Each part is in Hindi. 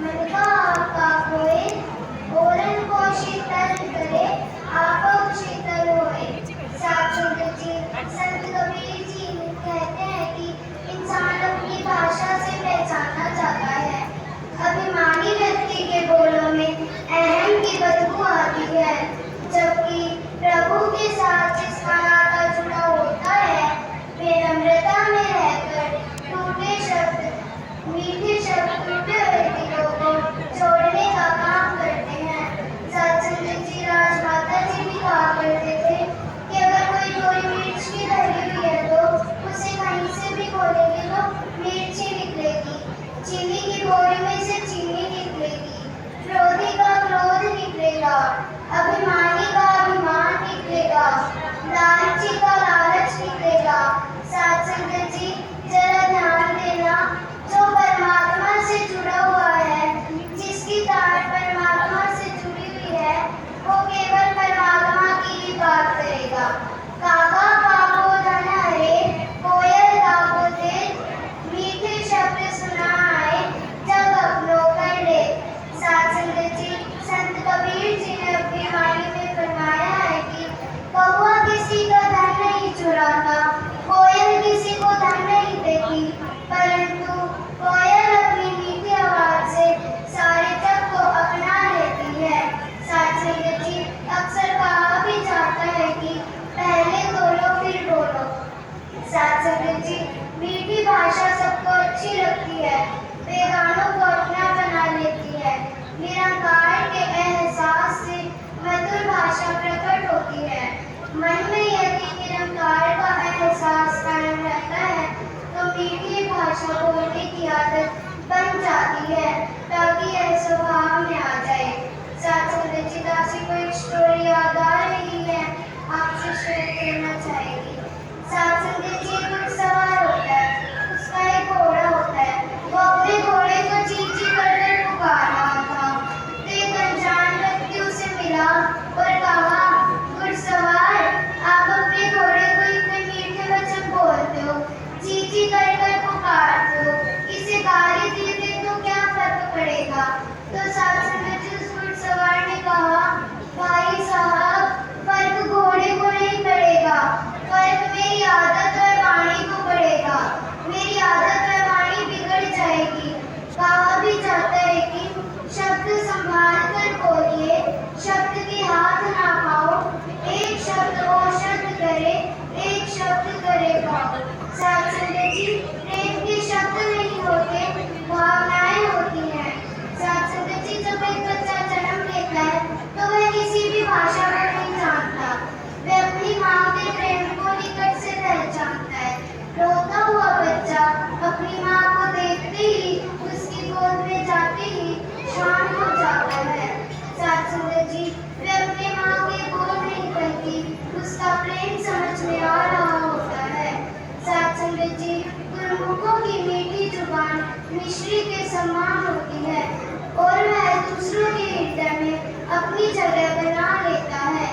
मन का आपका होए, ओरन को शीतल करे, आप शीतल होए। साथ संगत जी, संत कबीर जी कहते हैं कि इंसान अपनी भाषा से पहचाना जाता है। अभिमानी व्यक्ति के बोलों में अहम की बदबू आती है, जबकि प्रभु के साथ जिसका नाता जुड़ा होता है वे नम्रता में रहकर टूटे शब्द, मीठे शब्द टूटे हुए दिलों को जोड़ने का काम करते हैं। सत्संग जी राजमाता जी भी कहा करते थे कि अगर कोई थोड़ी मिर्च की धरी हुई है तो उसे कहीं से भी खोलेंगे तो मिर्च ही निकलेगी, चीनी की बोरी में से चीनी निकलेगी, क्रोधी का क्रोध निकलेगा, अभिमानी का अभिमान निकलेगा, लालची का लालच निकलेगा। साथ संगत जी जरा ध्यान देना, जो परमात्मा से जुड़ा हुआ है, जिसकी तार परमात्मा से जुड़ी हुई है, वो केवल परमात्मा की ही बात करेगा। काका काको धन हरे, कोयल काको तेज, मीठे शब्द सुनाए जब अपनों कर ले। साथ संगत जी संत कबीर जी ने अपनी वाणी में फरमाया है कि कौवा किसी का धन नहीं चुराता, कोयल किसी को धन नहीं देती, परंतु कोयल अपनी मीठी आवाज से सारे जग को अपना लेती है। साथ संगत जी अक्सर कहा भी जाता है कि पहले बोलो फिर बोलो। साथ संगत जी मीठी भाषा सबको अच्छी लगती है, बेगानों को अपना बना लेती है। निरंकार के एहसास से मधुर भाषा प्रकट होती है। मन में यदि निरंकार का एहसास कायम रहता है तो मीठी भाषा बोलने की आदत बन जाती है, ताकि यह स्वभाव में आ जाए। साथ संगत जी दासी को एक स्टोरी याद आ रही है, आपसे शेयर करना चाहेगी। साथ संगत जी एक सवार होता है, उसका एक घोड़ा होता है, वो अपने घोड़े को चींची कर पुकार रहा था। तो एक अनजान व्यक्ति उसे मिला और कहा, घुड़सवार आप अपने घोड़े को इतने मीठे वचन बोलते हो, चींची कर पुकारते हो, इसे गाली दे दे तो क्या फर्क पड़ेगा। तो साथ संगत जी उस घुड़सवार ने कहा, भाई साहब फर्क घोड़े को नहीं पड़ेगा, फर्क मेरी आदत और वाणी को पड़ेगा। मेरी आदत और वाणी बिगड़ जाएगी। कहा भी जाता है कि शब्द संभाल कर बोलिए, शब्द के हाथ ना खाओ, एक शब्द औषध करे, एक शब्द करे पाओ। साथ संगत जी प्रेम के शब्द नहीं होते, भावनाएं होती हैं। साथ संगत जी जब एक बच्चा जन्म लेता है तो वह किसी भी भाषा को नहीं जानता, वह अपनी माँ के प्रेम को निकट से पहचानता है। रोता हुआ बच्चा अपनी माँ को देखते ही, उसकी गोद में जाते ही शांत हो जाता है। साथ संगत जी वह अपनी माँ के गोद में निकलती उसका प्रेम समझ में आ रहा होता है। साथ संगत जी गुरुमुखों की मीठी जुबान मिश्री के समान होती है और वह दूसरों के हृदय में अपनी जगह बना लेता है।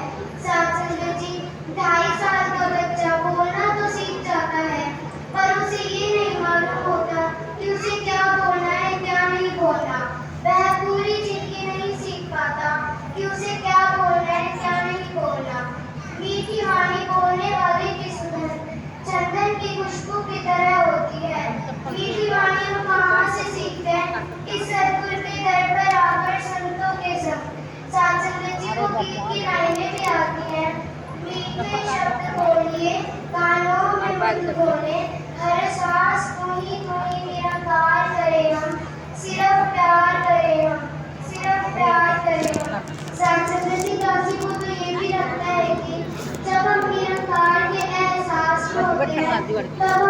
साथ संगत जी 2.5 साल का बच्चा बोलना तो सीख जाता है, पर उसे ये नहीं मालूम होता कि उसे क्या बोलना है क्या नहीं बोलना। वह पूरी जिंदगी नहीं सीख पाता कि उसे क्या बोलना है क्या नहीं बोलना। मीठी वाणी बोलने वाले की सुगंध चंदन की खुशबू की तरह होती है। मीठी वाणी हम कहाँ से सीखते हैं? इस सतगुरु के दर पर आकर संतों के संग। साथ संगत जी को गीत की लाइनें भी आती हैं। मीठे शब्द बोलिए, कानों में बंद बोले, हर सांस को ही निरंकार करे हम, सिर्फ प्यार करे हम, सिर्फ प्यार करे हम। साथ संगत जी दासी को तो ये भी लगता है कि जब हम निरंकार के एहसास में होते हैं तब